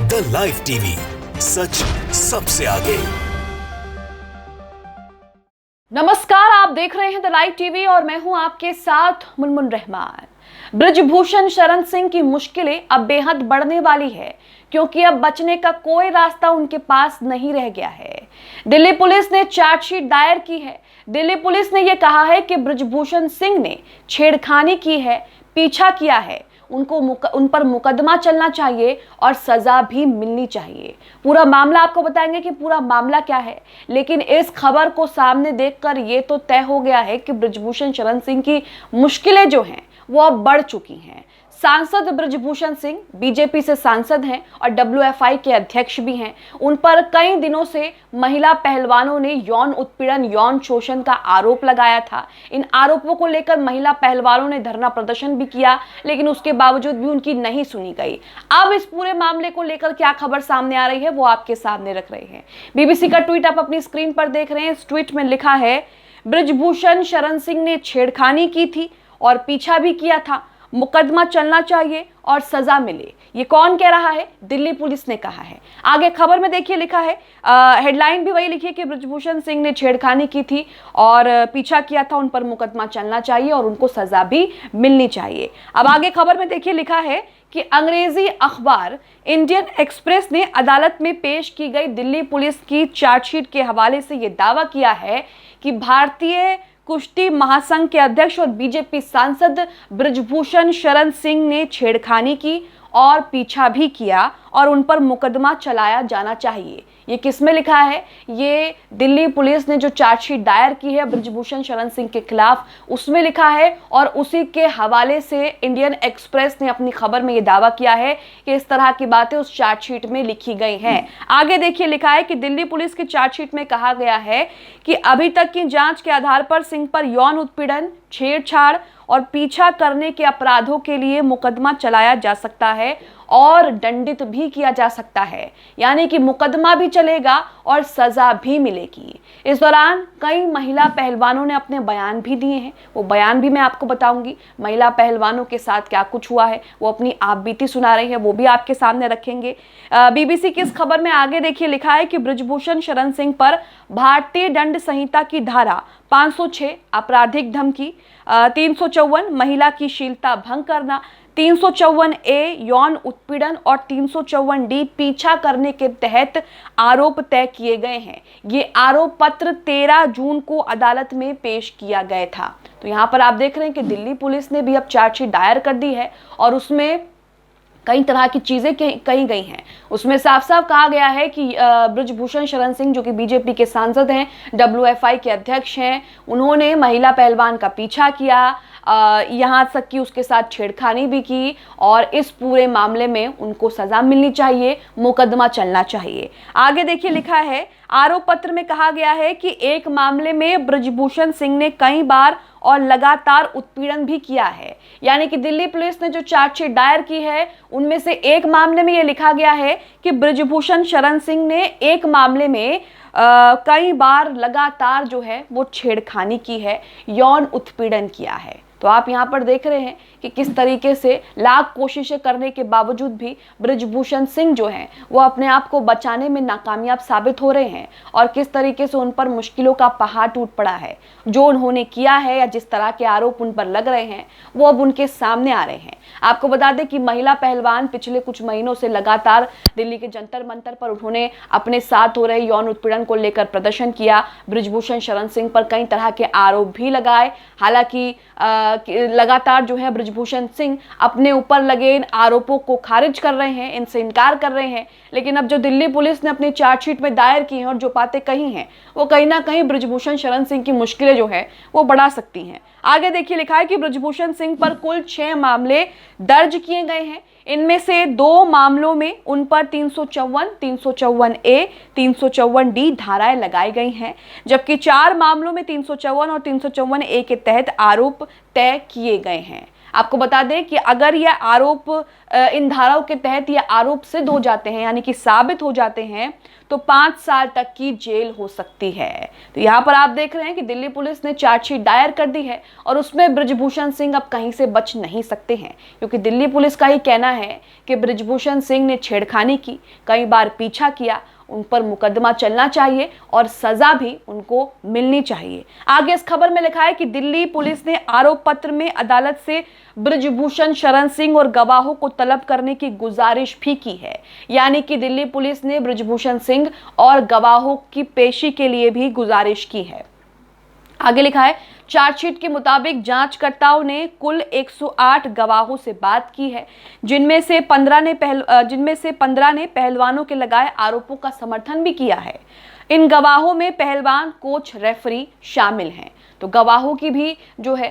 The live TV, सच सबसे आगे। नमस्कार, आप देख रहे हैं द लाइव टीवी और मैं हूं आपके साथ मुनमुन रहमान। बृजभूषण शरण सिंह की मुश्किलें अब बेहद बढ़ने वाली है, क्योंकि अब बचने का कोई रास्ता उनके पास नहीं रह गया है। दिल्ली पुलिस ने चार्जशीट दायर की है। दिल्ली पुलिस ने यह कहा है कि बृजभूषण सिंह ने छेड़खानी की है, पीछा किया है, उन पर मुकदमा चलना चाहिए और सजा भी मिलनी चाहिए। पूरा मामला आपको बताएंगे कि पूरा मामला क्या है, लेकिन इस खबर को सामने देखकर ये तो तय हो गया है कि बृजभूषण शरण सिंह की मुश्किलें जो हैं वो अब बढ़ चुकी हैं। सांसद बृजभूषण सिंह बीजेपी से सांसद हैं और WFI के अध्यक्ष भी हैं। उन पर कई दिनों से महिला पहलवानों ने यौन उत्पीड़न, यौन शोषण का आरोप लगाया था। इन आरोपों को लेकर महिला पहलवानों ने धरना प्रदर्शन भी किया, लेकिन उसके बावजूद भी उनकी नहीं सुनी गई। अब इस पूरे मामले को लेकर क्या खबर सामने आ रही है वो आपके सामने रख रहे हैं। BBC का ट्वीट आप अपनी स्क्रीन पर देख रहे हैं। इस ट्वीट में लिखा है, बृजभूषण शरण सिंह ने छेड़खानी की थी और पीछा भी किया था, मुकदमा चलना चाहिए और सजा मिले। ये कौन कह रहा है? दिल्ली पुलिस ने कहा है। आगे खबर में देखिए लिखा है, हेडलाइन भी वही लिखी है कि बृजभूषण सिंह ने छेड़खानी की थी और पीछा किया था, उन पर मुकदमा चलना चाहिए और उनको सजा भी मिलनी चाहिए। अब आगे खबर में देखिए लिखा है कि अंग्रेजी अखबार इंडियन एक्सप्रेस ने अदालत में पेश की गई दिल्ली पुलिस की चार्जशीट के हवाले से यह दावा किया है कि भारतीय कुश्ती महासंघ के अध्यक्ष और बीजेपी सांसद बृजभूषण शरण सिंह ने छेड़खानी की और पीछा भी किया और उन पर मुकदमा चलाया जाना चाहिए। ये किसमें लिखा है? ये दिल्ली पुलिस ने जो चार्जशीट दायर की है बृजभूषण शरण सिंह के खिलाफ, उसमें लिखा है और उसी के हवाले से इंडियन एक्सप्रेस ने अपनी खबर में ये दावा किया है कि इस तरह की बातें उस चार्जशीट में लिखी गई हैं। आगे देखिए लिखा है कि दिल्ली पुलिस की चार्जशीट में कहा गया है कि अभी तक की जांच के आधार पर सिंह पर यौन उत्पीड़न, छेड़छाड़ और पीछा करने के अपराधों के लिए मुकदमा चलाया जा सकता है और दंडित भी किया जा सकता है, यानी कि मुकदमा भी चलेगा और सजा भी मिलेगी। इस दौरान कई महिला पहलवानों ने अपने बयान भी दिए हैं। वो बयान भी मैं आपको बताऊंगी, महिला पहलवानों के साथ क्या कुछ हुआ है, वो अपनी आपबीती सुना रही है, वो भी आपके सामने रखेंगे। BBC की इस खबर में आगे देखिए लिखा है कि बृजभूषण शरण सिंह पर भारतीय दंड संहिता की धारा 506 आपराधिक धमकी, 354 महिला की शीलता भंग करना, 354A यौन उत्पीड़न और 354D पीछा करने के तहत आरोप तय किए गए हैं। ये आरोप पत्र 13 जून को अदालत में पेश किया गया था। तो यहाँ पर आप देख रहे हैं कि दिल्ली पुलिस ने भी अब चार्जशीट दायर कर दी है और उसमें कई तरह की चीजें कही गई हैं। उसमें साफ साफ कहा गया है कि बृजभूषण शरण सिंह जो कि बीजेपी के सांसद हैं, WFI के अध्यक्ष हैं, उन्होंने महिला पहलवान का पीछा किया, यहाँ तक कि उसके साथ छेड़खानी भी की और इस पूरे मामले में उनको सजा मिलनी चाहिए, मुकदमा चलना चाहिए। आगे देखिए लिखा है, आरोप पत्र में कहा गया है कि एक मामले में बृजभूषण सिंह ने कई बार और लगातार उत्पीड़न भी किया है। यानी कि दिल्ली पुलिस ने जो चार्जशीट दायर की है उनमें से एक मामले में यह लिखा गया है कि बृजभूषण शरण सिंह ने एक मामले में कई बार लगातार जो है वो छेड़खानी की है, यौन उत्पीड़न किया है। तो आप यहाँ पर देख रहे हैं कि किस तरीके से लाख कोशिशें करने के बावजूद भी बृजभूषण सिंह जो हैं वो अपने आप को बचाने में नाकामयाब साबित हो रहे हैं और किस तरीके से उन पर मुश्किलों का पहाड़ टूट पड़ा है। जो उन्होंने किया है या जिस तरह के आरोप उन पर लग रहे हैं वो अब उनके सामने आ रहे हैं। आपको बता दें कि महिला पहलवान पिछले कुछ महीनों से लगातार दिल्ली के जंतर मंतर पर उन्होंने अपने साथ हो रहे यौन उत्पीड़न को लेकर प्रदर्शन किया। बृजभूषण शरण सिंह पर कई तरह के आरोप भी लगाए। हालांकि लगातार जो है बृजभूषण सिंह अपने ऊपर लगे इन आरोपों को खारिज कर रहे हैं, इनसे इनकार कर रहे हैं, लेकिन अब जो दिल्ली पुलिस ने अपनी चार्जशीट में दायर की है और जो बातें कही हैं वो कहीं ना कहीं बृजभूषण शरण सिंह की मुश्किलें जो है वो बढ़ा सकती हैं। आगे देखिए लिखा है कि बृजभूषण सिंह पर कुल 6 मामले दर्ज किए गए हैं। इनमें से 2 मामलों में उन पर 354, 354A, 354D धाराएं लगाई गई हैं, जबकि 4 मामलों में 354 और 354A के तहत आरोप तय किए गए हैं। आपको बता दें कि अगर यह आरोप इन धाराओं के तहत ये आरोप सिद्ध हो जाते हैं, यानी कि साबित हो जाते हैं, तो 5 साल तक की जेल हो सकती है। तो यहाँ पर आप देख रहे हैं कि दिल्ली पुलिस ने चार्जशीट दायर कर दी है और उसमें बृजभूषण सिंह अब कहीं से बच नहीं सकते हैं, क्योंकि दिल्ली पुलिस का ही कहना है कि बृजभूषण सिंह ने छेड़खानी की, कई बार पीछा किया, उन पर मुकदमा चलना चाहिए और सजा भी उनको मिलनी चाहिए। आगे इस खबर में लिखा है कि दिल्ली पुलिस ने आरोप पत्र में अदालत से बृजभूषण शरण सिंह और गवाहों को तलब करने की गुजारिश भी की है, यानी कि दिल्ली पुलिस ने बृजभूषण सिंह और गवाहों की पेशी के लिए भी गुजारिश की है। आगे लिखा है, चार्जशीट के मुताबिक जांचकर्ताओं ने कुल 108 गवाहों से बात की है, जिनमें से 15 ने पहलवानों के लगाए आरोपों का समर्थन भी किया है। इन गवाहों में पहलवान, कोच, रेफरी शामिल हैं। तो गवाहों की भी जो है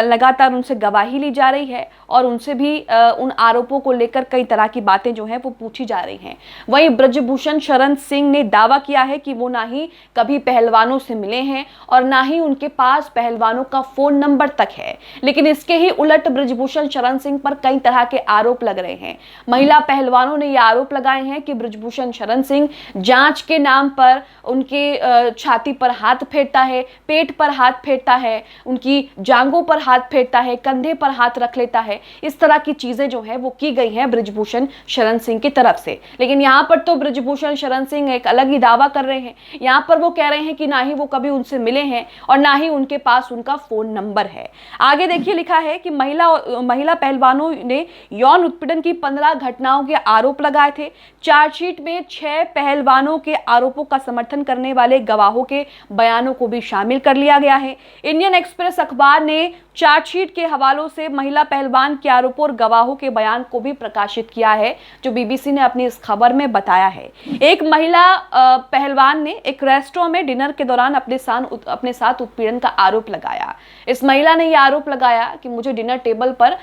लगातार उनसे गवाही ली जा रही है और उनसे भी उन आरोपों को लेकर कई तरह की बातें जो हैं वो पूछी जा रही हैं। वहीं बृजभूषण शरण सिंह ने दावा किया है कि वो ना ही कभी पहलवानों से मिले हैं और ना ही उनके पास पहलवानों का फोन नंबर तक है, लेकिन इसके ही उलट बृजभूषण शरण सिंह पर कई तरह के आरोप लग रहे हैं। महिला पहलवानों ने ये आरोप लगाए हैं कि बृजभूषण शरण सिंह जांच के नाम पर उनके छाती पर हाथ फेरता है, पेट पर हाथ फेरता है, उनकी जांघों पर हाथ फेरता है, कंधे पर हाथ रख लेता है। इस तरह की चीजें जो है वो की गई हैं बृजभूषण शरण सिंह की तरफ से। लेकिन यहाँ पर तो बृजभूषण शरण सिंह एक अलग ही दावा कर रहे हैं। यहाँ पर वो कह रहे हैं कि ना ही वो कभी उनसे मिले हैं और ना ही उनके पास उनका फोन नंबर है। आगे देखिए लिखा है कि महिला पहलवानों ने यौन उत्पीड़न की 15 घटनाओं के आरोप लगाए थे। चार्जशीट में 6 पहलवानों के आरोपों का समर्थन करने वाले गवाहों के बयानों को भी शामिल कर लिया गया है। इंडियन एक्सप्रेस अखबार ने चार्जशीट के हवालों से महिला पहलवान के आरोपों और गवाहों के बयान को भी प्रकाशित किया है, जो बीबीसी ने अपनी इस खबर में बताया है। एक महिला पहलवान ने एक रेस्टोरेंट में डिनर के दौरान अपने साथ उत्पीड़न का आरोप लगाया। इस महिला ने यह आरोप लगाया कि मुझे डिनर टेबल पर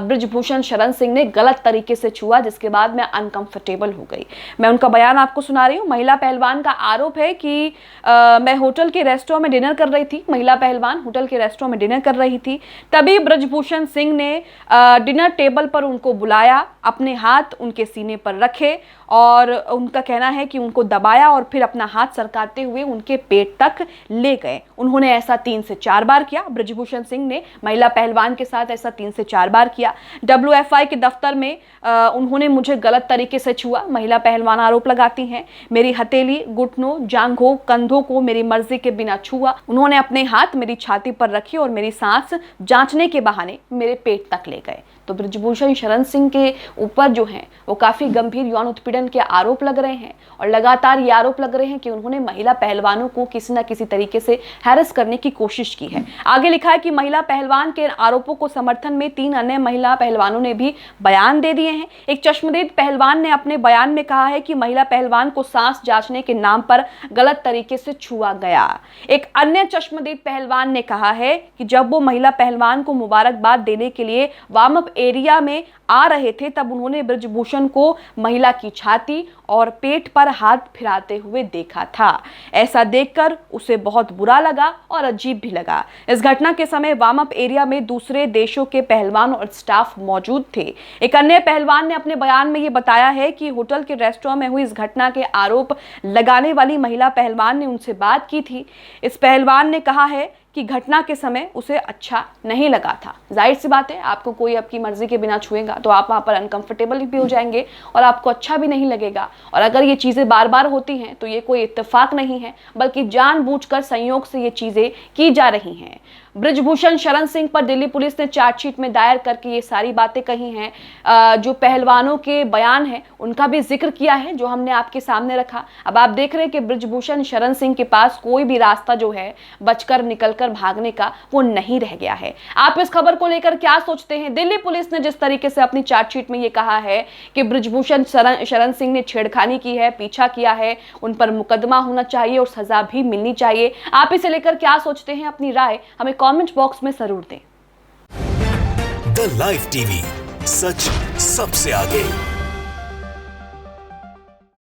बृजभूषण शरण सिंह ने गलत तरीके से छुआ, जिसके बाद मैं अनकंफर्टेबल हो गई। मैं उनका बयान आपको सुना रही हूँ। महिला पहलवान का आरोप है कि मैं होटल के रेस्टोरेंट में डिनर कर रही थी। महिला पहलवान होटल के रेस्टोरेंट में डिनर कर रही थी, तभी बृजभूषण सिंह ने डिनर टेबल पर उनको बुलाया, अपने हाथ उनके सीने पर रखे और उनका कहना है कि उनको दबाया और फिर अपना हाथ सरकाते हुए उनके पेट तक ले गए। उन्होंने ऐसा 3 से 4 बार किया। बृजभूषण सिंह ने महिला पहलवान के साथ ऐसा 3 से 4 बार किया। WFI के दफ्तर में उन्होंने मुझे गलत तरीके से छुआ। महिला पहलवान आरोप लगाती हैं, मेरी हथेली, घुटनों, जांघों, कंधों को मेरी मर्जी के बिना छुआ। उन्होंने अपने हाथ मेरी छाती पर रखे और मेरी सांस जांचने के बहाने मेरे पेट तक ले गए। तो बृजभूषण शरण सिंह के ऊपर जो है वो काफी गंभीर यौन उत्पीड़न के आरोप लग रहे हैं और लगातार ये आरोप लग रहे हैं कि उन्होंने महिला पहलवानों को किसी न किसी तरीके से हैरेस करने की कोशिश की है। आगे लिखा है कि महिला पहलवान के आरोपों को समर्थन में 3 अन्य महिला पहलवानों ने भी बयान दे दिए हैं। एक चश्मदीद पहलवान ने अपने बयान में कहा है कि महिला पहलवान को सांस जांचने के नाम पर गलत तरीके से छुआ गया। एक अन्य चश्मदीद पहलवान ने कहा है कि जब वो महिला पहलवान को मुबारकबाद देने के लिए वार्म अप एरिया में आ रहे थे, तब उन्होंने बृजभूषण को महिला की छाती और पेट पर हाथ फिराते हुए देखा था। ऐसा देखकर उसे बहुत बुरा लगा और अजीब भी लगा। इस घटना के समय वार्म अप एरिया में दूसरे देशों के पहलवान और स्टाफ मौजूद थे। एक अन्य पहलवान ने अपने बयान में ये बताया है कि होटल के रेस्टोरेंट में हुई इस घटना के आरोप लगाने वाली महिला पहलवान ने उनसे बात की थी। इस पहलवान ने कहा है कि घटना के समय उसे अच्छा नहीं लगा था। जाहिर सी बात है, आपको कोई आपकी मर्जी के बिना छुएगा तो आप वहाँ पर अनकंफर्टेबल भी हो जाएंगे और आपको अच्छा भी नहीं लगेगा। और अगर ये चीज़ें बार बार होती हैं तो ये कोई इत्तेफाक नहीं है, बल्कि जानबूझकर संयोग से ये चीज़ें की जा रही हैं। बृजभूषण शरण सिंह पर दिल्ली पुलिस ने चार्जशीट में दायर करके ये सारी बातें कही हैं। जो पहलवानों के बयान हैं उनका भी जिक्र किया है, जो हमने आपके सामने रखा। अब आप देख रहे हैं कि बृजभूषण शरण सिंह के पास कोई भी रास्ता जो है बचकर निकलकर भागने का वो नहीं रह गया है। आप इस खबर को लेकर क्या सोचते हैं? दिल्ली पुलिस ने जिस तरीके से अपनी चार्जशीट में ये कहा है कि बृजभूषण शरण सिंह ने छेड़खानी की है, पीछा किया है, उन पर मुकदमा होना चाहिए और सजा भी मिलनी चाहिए। आप इसे लेकर क्या सोचते हैं? अपनी राय हमें कमेंट बॉक्स में जरूर दें। द लाइव टीवी, सच सबसे आगे।